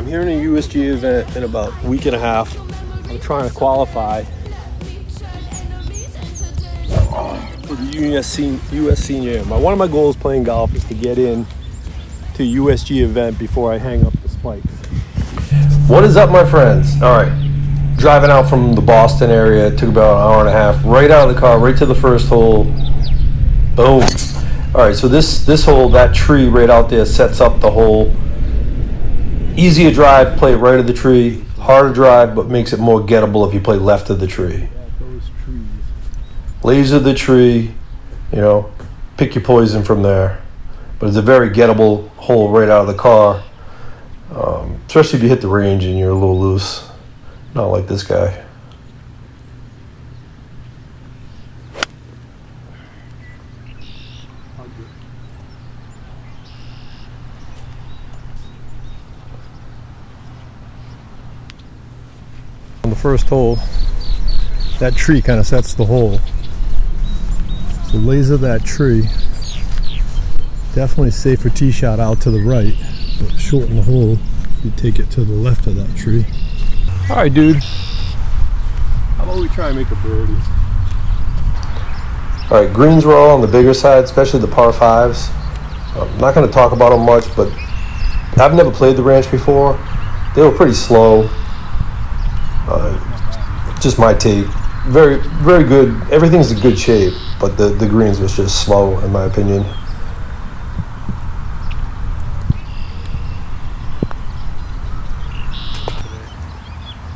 I'm here in a USGA event in about a week and a half. I'm trying to qualify for the US Senior. One of my goals playing golf is to get in to a USGA event before I hang up the spikes. What is up, my friends? All right, driving out from the Boston area. It took about an hour and a half. Right out of the car, right to the first hole. Boom. All right, so this hole, that tree right out there sets up the hole. Easy to drive, play it right of the tree. Hard to drive, but makes it more gettable if you play left of the tree. Those trees. Laser the tree, pick your poison from there. But it's a very gettable hole right out of the car. Especially if you hit the range and you're a little loose. Not like this guy. On the first hole, that tree kind of sets the hole. So laser that tree. Definitely safer tee shot out to the right, but shorten the hole if you take it to the left of that tree. All right, dude. How about we try and make a birdie? All right, greens were all on the bigger side, especially the par fives. I'm not going to talk about them much, but I've never played the ranch before. They were pretty slow. Just my take. Very, very good. Everything's in good shape, but the greens was just slow, in my opinion.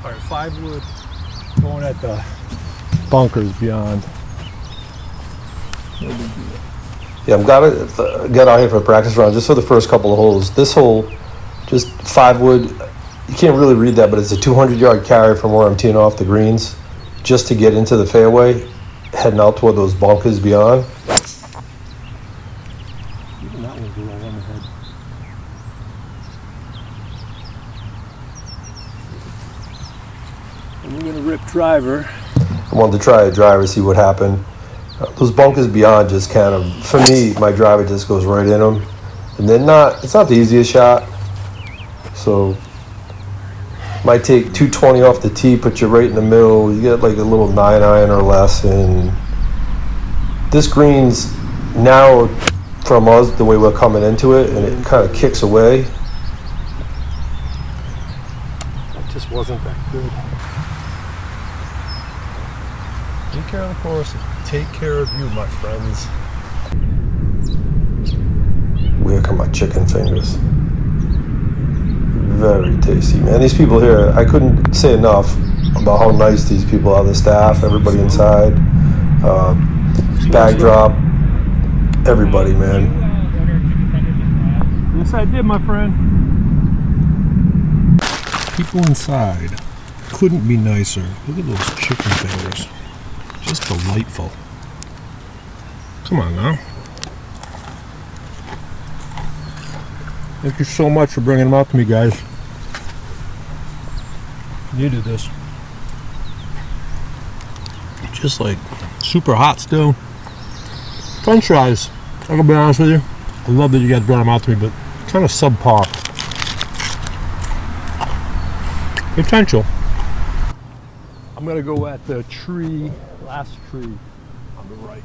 All right, 5 wood going at the bunkers beyond. Yeah, I'm glad I got out here for a practice round just for the first couple of holes. This hole, just 5 wood. You can't really read that, but it's a 200-yard carry from where I'm teeing off the greens just to get into the fairway, heading out toward those bunkers beyond. Even that one's low on the head. And we're going to rip driver. I wanted to try a driver, see what happened. Those bunkers beyond just kind of, for me, my driver just goes right in them. And it's not the easiest shot. So might take 220 off the tee, put you right in the middle. You get like a little 9-iron or less. And this green's narrow from us the way we're coming into it, and it kind of kicks away. It just wasn't that good. Take care of the course. Take care of you, my friends. Here come my chicken fingers. Very tasty, man. These people here, I couldn't say enough about how nice these people are, the staff, everybody inside, backdrop, everybody, man. Yes, I did, my friend. People inside couldn't be nicer. Look at those chicken fingers. Just delightful. Come on now. Thank you so much for bringing them out to me, guys. Needed this. Just like super hot still. French fries. I'm gonna be honest with you. I love that you guys brought them out to me, but kind of subpar. Potential. I'm gonna go at the tree, last tree on the right.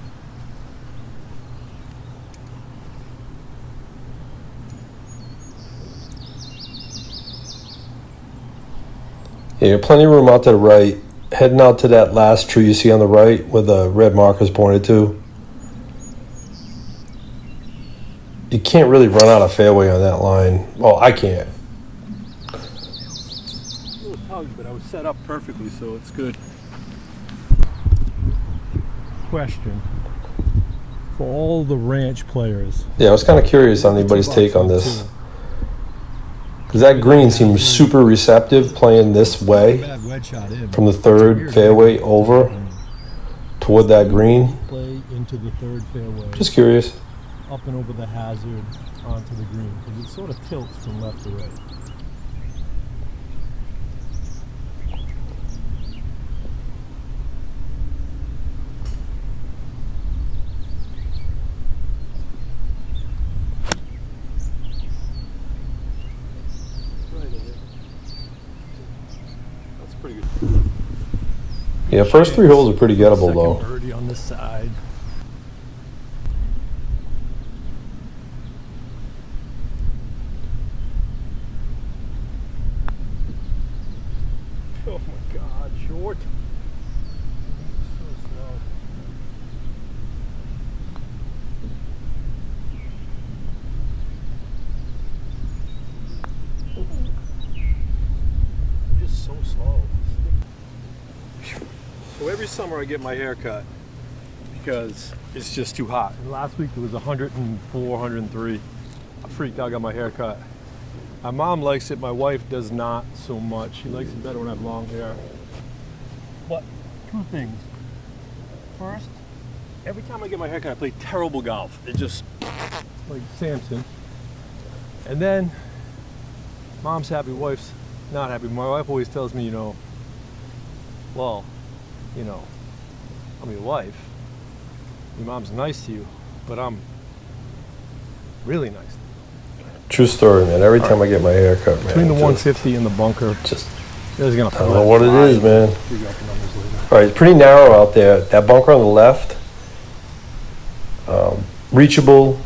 Yeah, plenty of room out to the right. Heading out to that last tree you see on the right where the red markers pointed to. You can't really run out of fairway on that line. Well, I can't. A little tugged, but I was set up perfectly, so it's good. Question. For all the ranch players. Yeah, I was kind of curious on anybody's take on this. Because that green seems super receptive playing this way from the third fairway over toward that green. Play into the third fairway. Just curious. Up and over the hazard onto the green because it sort of tilts from left to right. Right of it. pretty good. Yeah, first 3 holes are pretty gettable though. Birdie on this side. Oh my God, short. So slow. Just so slow. So every summer I get my hair cut because it's just too hot. And last week it was 104, 103. I freaked out, got my hair cut. My mom likes it, my wife does not so much. She likes it better when I have long hair. But 2 things. First, every time I get my hair cut I play terrible golf. It just, like Samson. And then, mom's happy, wife's not happy. My wife always tells me, well, I'm your wife. Your mom's nice to you, but I'm really nice. True story, man. Every time I get my hair cut, man. Between the 150 and the bunker, just it's gonna. I don't know what it is, man. Figure out the numbers later. All right, it's pretty narrow out there. That bunker on the left, reachable,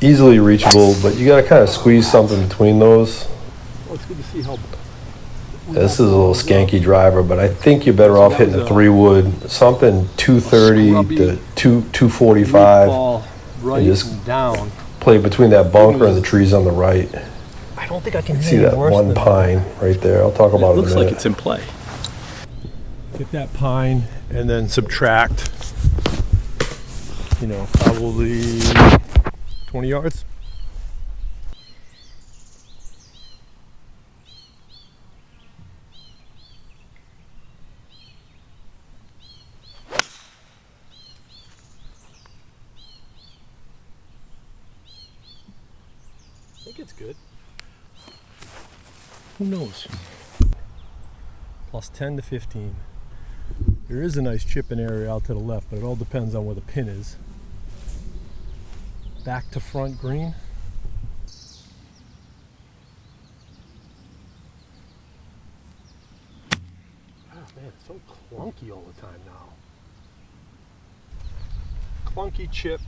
easily reachable, but you got to kind of squeeze something between those. Well, it's good to see how. This is a little skanky driver, but I think you're better off hitting a 3-wood, something 230 to 245, right and just and down. play between that bunker and the trees on the right. I don't think I can See that one pine right there? I'll talk about it in a minute. Looks like it's in play. Get that pine and then subtract, probably 20 yards. I think it's good. Who knows? Plus 10 to 15. There is a nice chipping area out to the left, but it all depends on where the pin is. Back to front green. Oh man, it's so clunky all the time now. Clunky chip.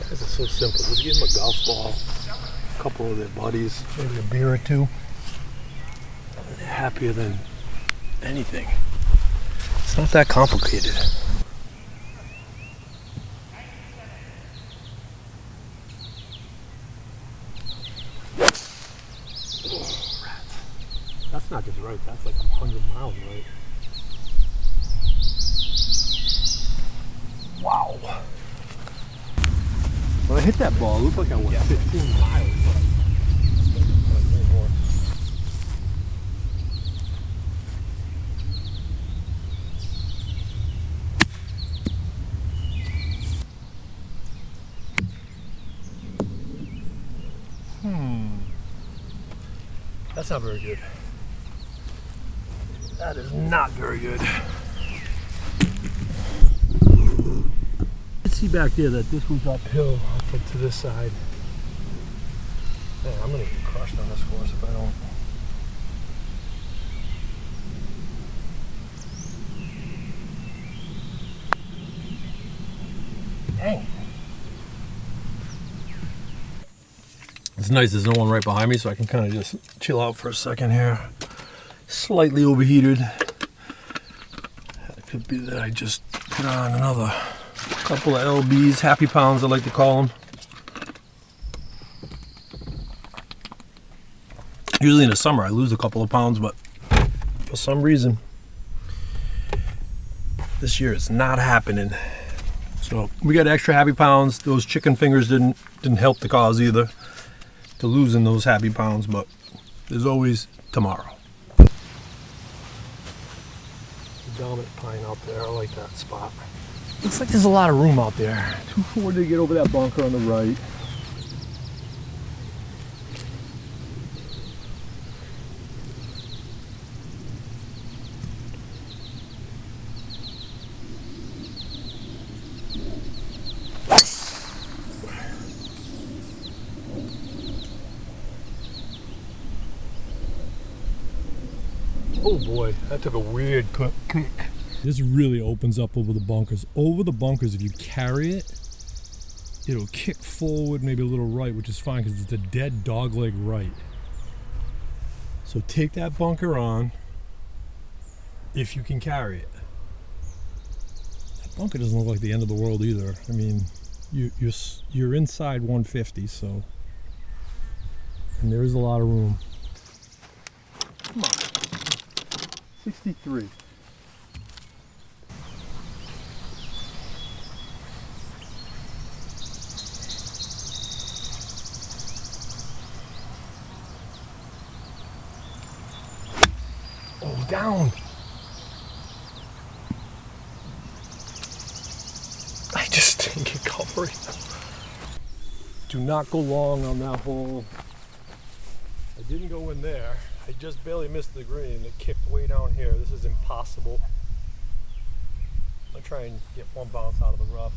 Guys are so simple. Just give them a golf ball, a couple of their buddies, maybe a beer or two. They're happier than anything. It's not that complicated. Oh, rats. That's not just right, that's like 100 miles right. Wow. When I hit that ball, it looked like I went 15 miles. That's not very good. That is not very good. Let's see back there that this was uphill off to this side. Man, I'm gonna get crushed on this course if I don't. Dang. It's nice there's no one right behind me, so I can kind of just chill out for a second here. Slightly overheated. It could be that I just put on another couple of LBs, happy pounds I like to call them. Usually in the summer I lose a couple of pounds, but for some reason this year it's not happening. So we got extra happy pounds. Those chicken fingers didn't help the cause either, to losing those happy pounds, but there's always tomorrow. dominant pine out there. I like that spot. Looks like there's a lot of room out there. 240 to get over that bunker on the right. Oh boy, that took a weird kick. This really opens up over the bunkers. Over the bunkers, if you carry it, it'll kick forward, maybe a little right, which is fine because it's a dead dogleg right. So take that bunker on if you can carry it. That bunker doesn't look like the end of the world either. I mean, you're inside 150, so, and there is a lot of room. Come on. 63. Oh, down. I just didn't get covered. Do not go long on that hole. I didn't go in there. I just barely missed the green. It kicked way down here. This is impossible. I'll try and get one bounce out of the rough.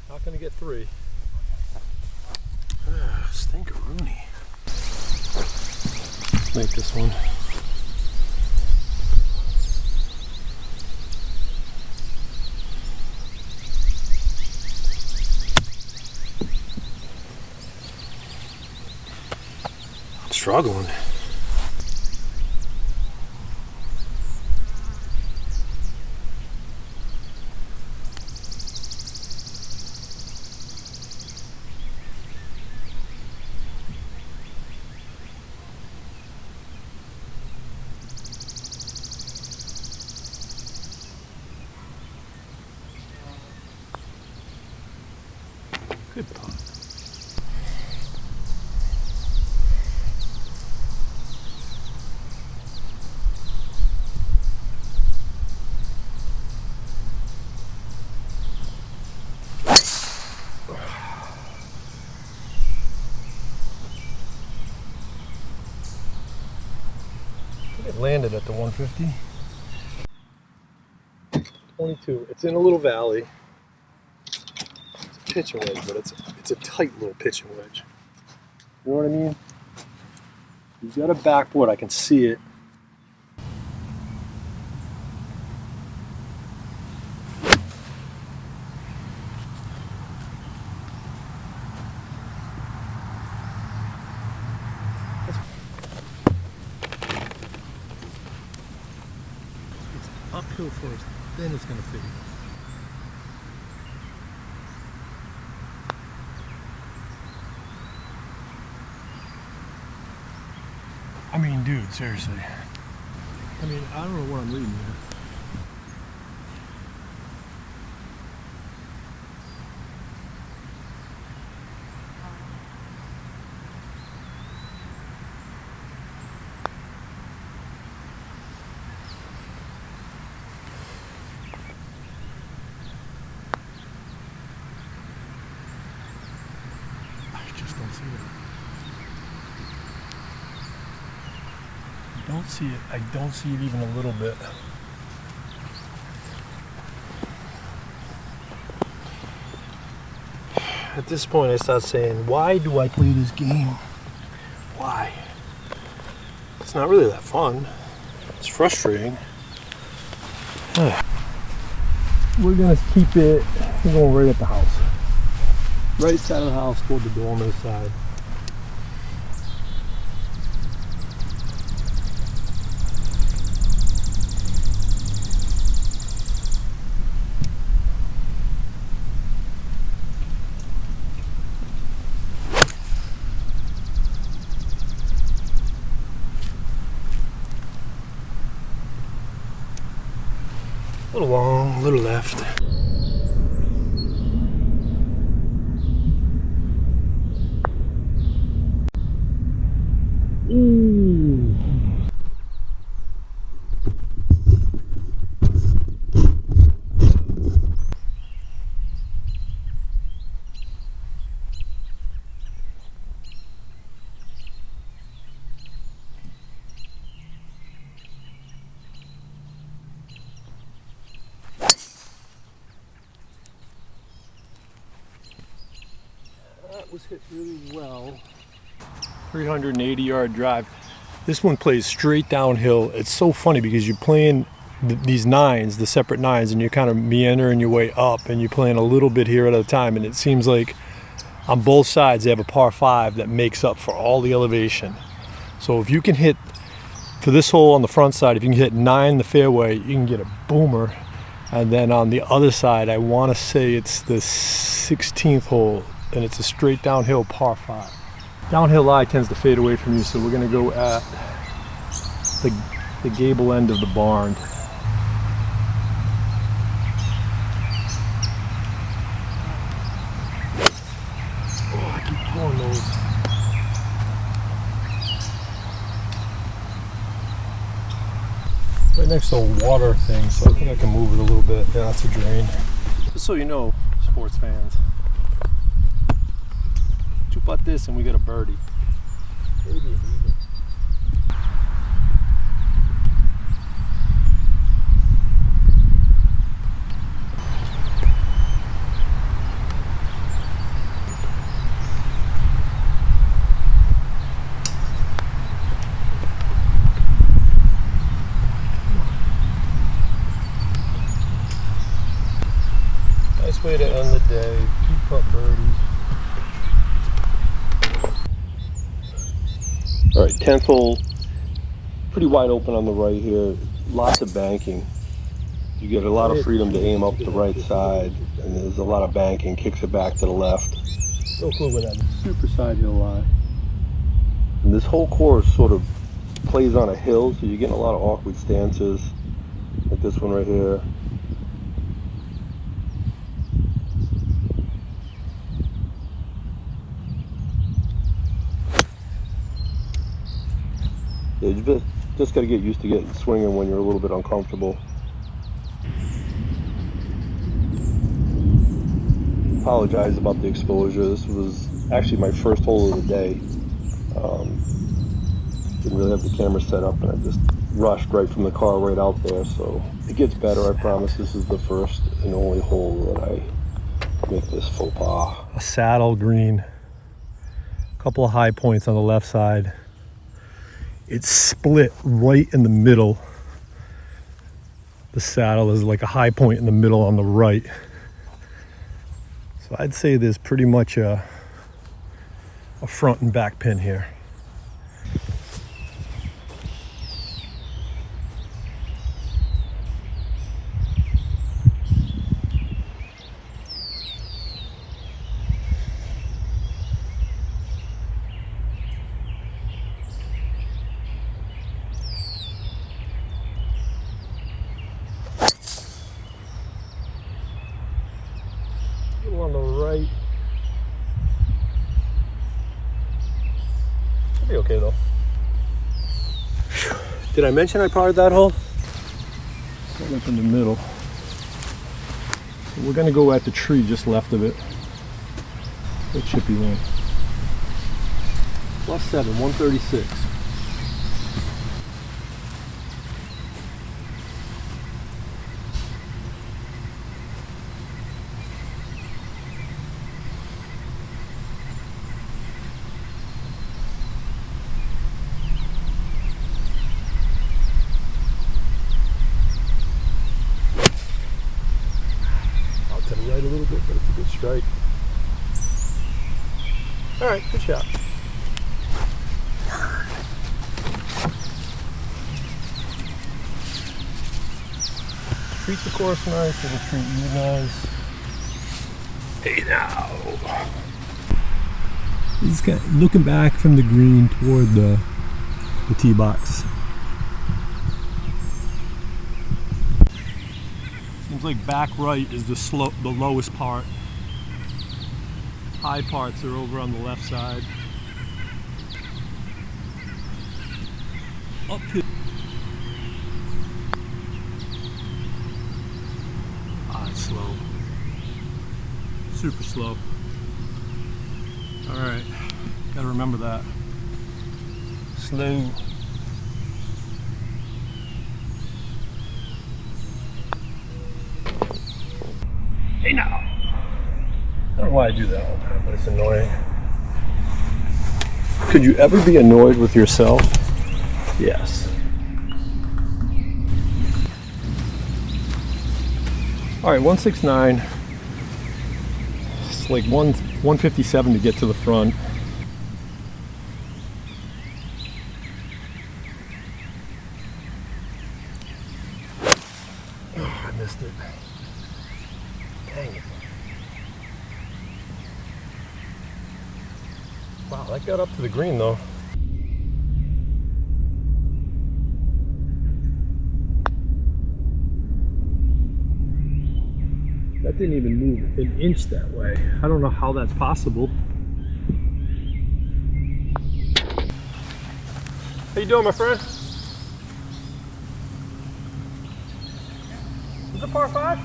Not gonna get three. Stinkeroonie. Let's make this one. Struggling. Good putt. It landed at the 150. 22. It's in a little valley. It's a pitching wedge, but it's a tight little pitching wedge. You know what I mean? You've got a backboard. I can see it. Uphill first, then it's gonna fade. I mean, dude, seriously. I mean, I don't know what I'm reading here. Don't see it. I don't see it. I don't see it even a little bit. At this point, I start saying, why do I play this game? Why? It's not really that fun. It's frustrating. We're gonna keep it. We're going right at the house. Right side of the house toward the dormer side. A little long, a little left. Ooh. That was hit really well. 380-yard drive. This one plays straight downhill. It's so funny because you're playing these nines, the separate nines, and you're kind of meandering your way up, and you're playing a little bit here at a time, and it seems like on both sides they have a par 5 that makes up for all the elevation. So if you can hit, for this hole on the front side, if you can hit 9 the fairway, you can get a boomer. And then on the other side, I want to say it's the 16th hole, and it's a straight downhill par 5. Downhill lie tends to fade away from you, so we're going to go at the gable end of the barn. Oh, I keep pulling those. Right next to a water thing, so I think I can move it a little bit. Yeah, that's a drain. Just so you know, sports fans, 2-putt this and we got a birdie. Maybe an eagle. Nice way to end the day. 2-putt birdie. All right, 10th hole, pretty wide open on the right here. Lots of banking. You get a lot of freedom to aim up the right side, and there's a lot of banking. Kicks it back to the left. No clue where that is. Super side hill lie. And this whole course sort of plays on a hill, so you're getting a lot of awkward stances, like this one right here. Yeah, you just got to get used to getting swinging when you're a little bit uncomfortable. Apologize about the exposure. This was actually my first hole of the day. Didn't really have the camera set up, and I just rushed right from the car right out there. So it gets better, I promise. This is the first and only hole that I make this faux pas. A saddle green. A couple of high points on the left side. It's split right in the middle. The saddle is like a high point in the middle on the right. So I'd say there's pretty much a front and back pin here. On the right. Should be okay though. Did I mention I parred that hole? Right up in the middle. So we're gonna go at the tree just left of it. The chippy one. +7, 136. To the right a little bit, but it's a good strike. All right, good shot. Treat the course nice, it'll treat you nice. Hey now. He's got, looking back from the green toward the tee box. Seems like back right is the lowest part. High parts are over on the left side. uphill. Ah, it's slow. Super slow. Alright, gotta remember that. Slow. Hey now! I don't know why I do that all the time, but it's annoying. Could you ever be annoyed with yourself? Yes. Alright, 169. It's like 157 to get to the front. Oh, I missed it. Dang it. Wow, that got up to the green though. That didn't even move an inch that way. I don't know how that's possible. How you doing, my friend? Is it par 5?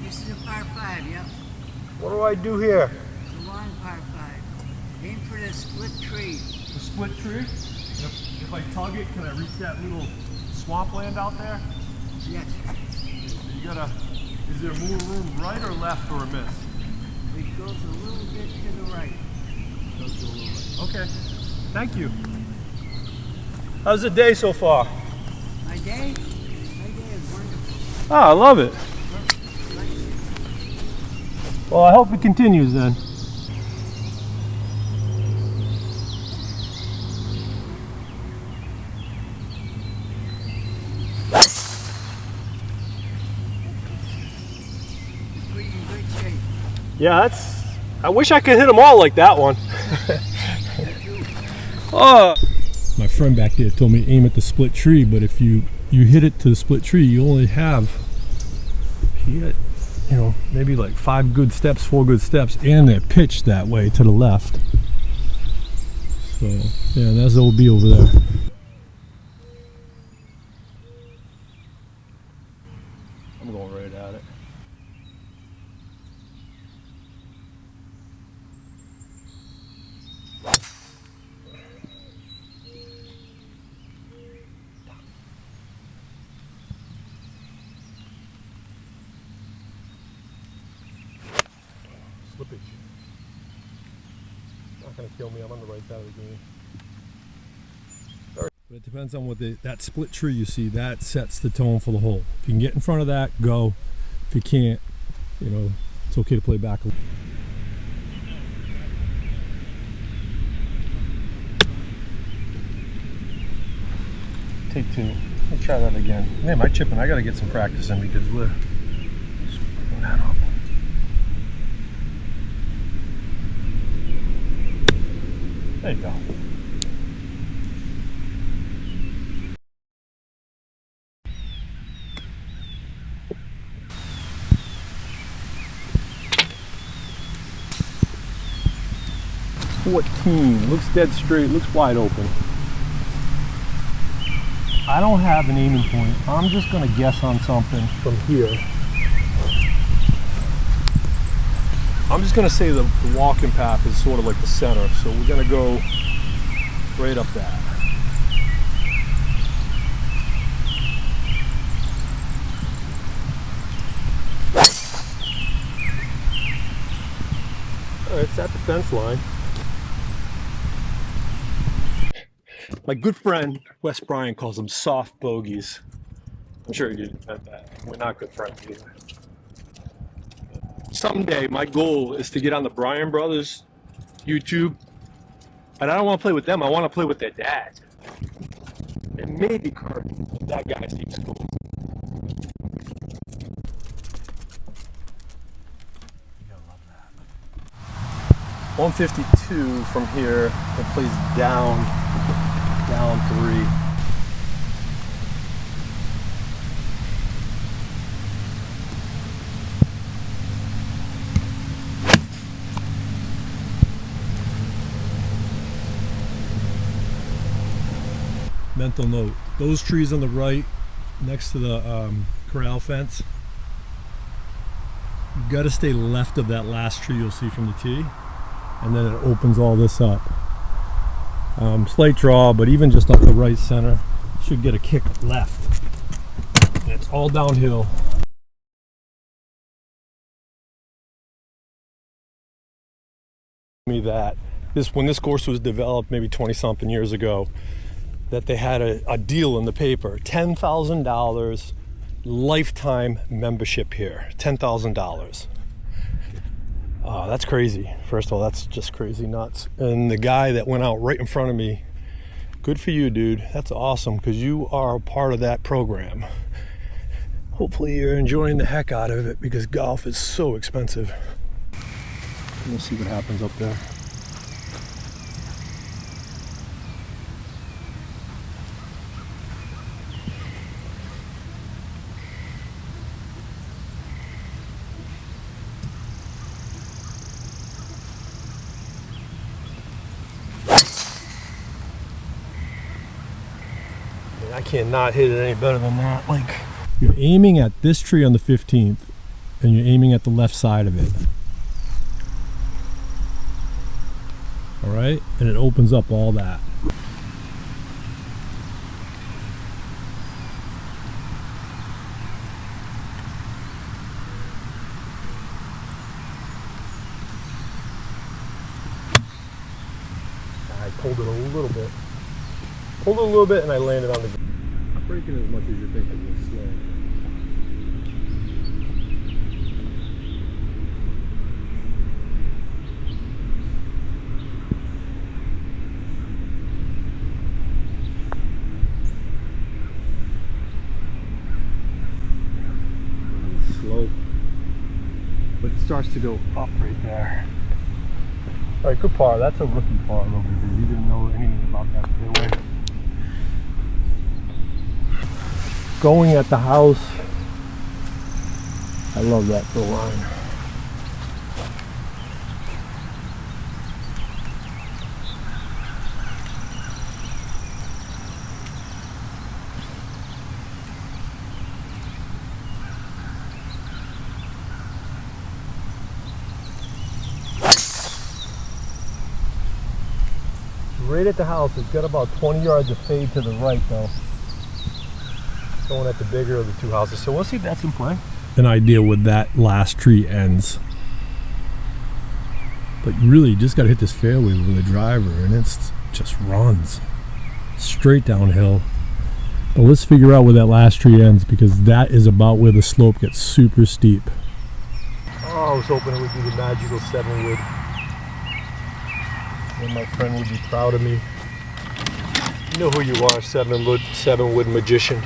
This is a par 5, yep. What do I do here? It's a long par 5. Aim for the split tree. The split tree? If I tug it, can I reach that little swampland out there? Yes. You gotta, is there more room right or left or a miss? It goes a little bit to the right. Okay, thank you. How's the day so far? My day is wonderful. Ah, I love it. Well, I hope it continues then. Pretty in good shape. Yeah, I wish I could hit them all like that one. My friend back there told me aim at the split tree, but if you hit it to the split tree, you only have, maybe like 4 good steps, and they're pitched that way to the left. So, yeah, that's the OB over there. I'm going right at it. Slippage. Not gonna kill me. I'm on the right side of the green. But it depends on what that split tree you see. That sets the tone for the hole. If you can get in front of that, go. If you can't, it's okay to play back. Take 2. Let's try that again. Man, my chipping, I gotta get some practice in because we're screwing that up. There you go. Looks dead straight, looks wide open. I don't have an aiming point. I'm just gonna guess on something from here. I'm just gonna say the walking path is sort of like the center, so we're gonna go right up that. All right, it's at the fence line. My good friend Wes Bryan calls them soft bogeys. I'm sure he didn't invent that. We're not good friends either. Someday, my goal is to get on the Bryan Brothers YouTube, and I don't want to play with them. I want to play with their dad. It may be Kurt. That guy seems cool. You gotta love that. 152 from here. It plays down 3. Mental note, those trees on the right next to the corral fence, you've got to stay left of that last tree you'll see from the tee, and then it opens all this up. Slight draw, but even just up the right center, should get a kick left. And it's all downhill. Me that when this course was developed maybe 20 something years ago, that they had a deal in the paper, $10,000 lifetime membership here. $10,000. That's crazy. First of all, that's just crazy nuts. And the guy that went out right in front of me, good for you, dude. That's awesome, because you are a part of that program. Hopefully you're enjoying the heck out of it, because golf is so expensive. We'll see what happens up there. I cannot hit it any better than that. Like, you're aiming at this tree on the 15th, and you're aiming at the left side of it. All right, and it opens up all that. I pulled it a little bit. Pulled it a little bit and I landed on the ground. Not breaking as much as you think it was slow. Slow. But it starts to go up right there. Alright, good par. That's a rookie par over here. You didn't know anything about that fairway. Going at the house, I love that for a line. Right at the house, it's got about 20 yards of fade to the right though. Going at the bigger of the two houses, so we'll see if that's in play. An idea where that last tree ends, but really you just got to hit this fairway with a driver, and it's just runs straight downhill. But let's figure out where that last tree ends, because that is about where the slope gets super steep. Oh, I was hoping it would be the magical 7-wood. And my friend would be proud of me. You know who you are, 7-wood magician.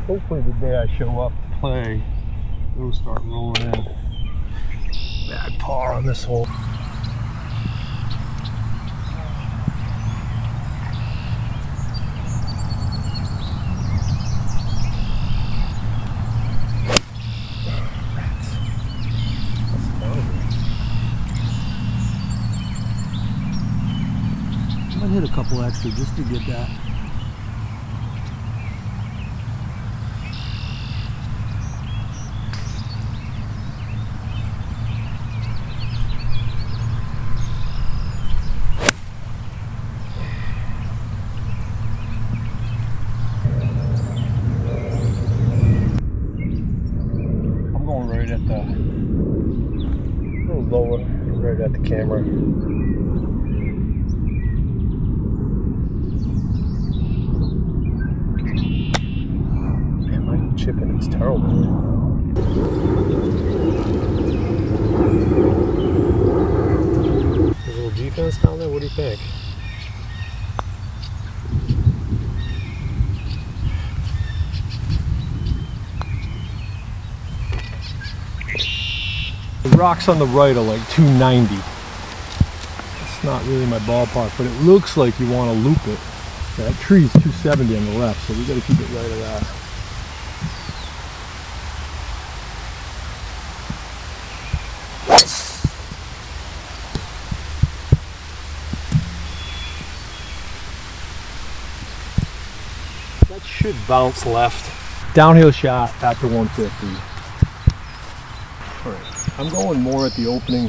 Hopefully the day I show up to play, it'll start rolling in. Bad par on this hole. I might hit a couple extra just to get that. At the, a little lower, right at the camera. It's terrible. There's a little defense down there. What do you think? The rocks on the right are like 290. It's not really my ballpark, but it looks like you want to loop it. Yeah, that tree's 270 on the left, so we got to keep it right of that. That should bounce left. Downhill shot after 150. All right. I'm going more at the opening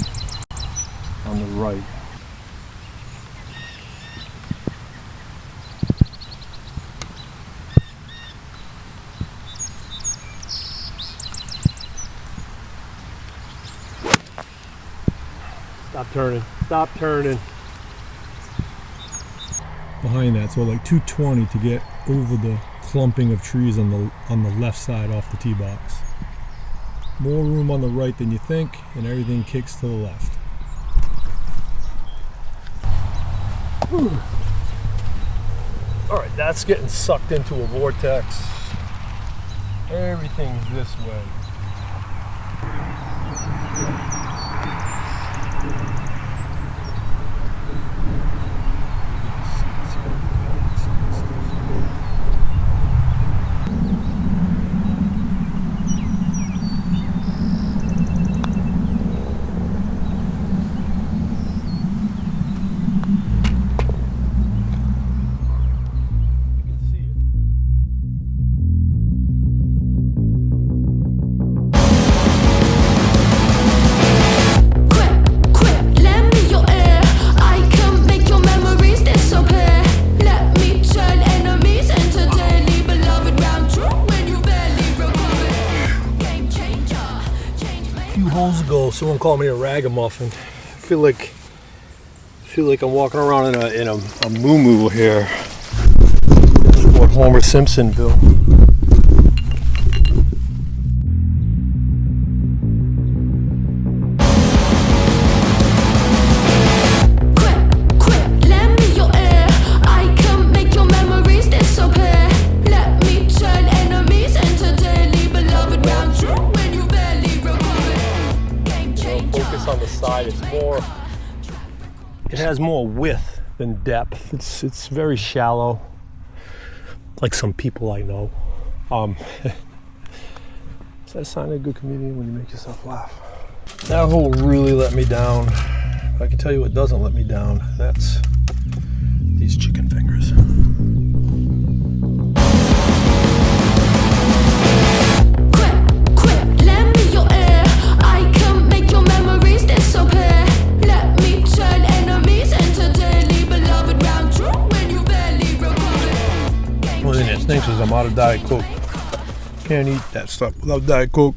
on the right. Stop turning. Stop turning. Behind that, so like 220 to get over the clumping of trees on the left side off the tee box. More room on the right than you think, and everything kicks to the left. Whew. All right, that's getting sucked into a vortex. Everything's this way. Holes ago, someone called me a ragamuffin. I feel like I'm walking around in a moo-moo here. That's what Homer Simpson built. On the side, it has more width than depth. It's very shallow, like some people I know. Is that a sign of a good comedian when you make yourself laugh? That hole really let me down. I can tell you what doesn't let me down. That's these chicken fingers. One thing that stinks is I'm out of Diet Coke. Can't eat that stuff without Diet Coke.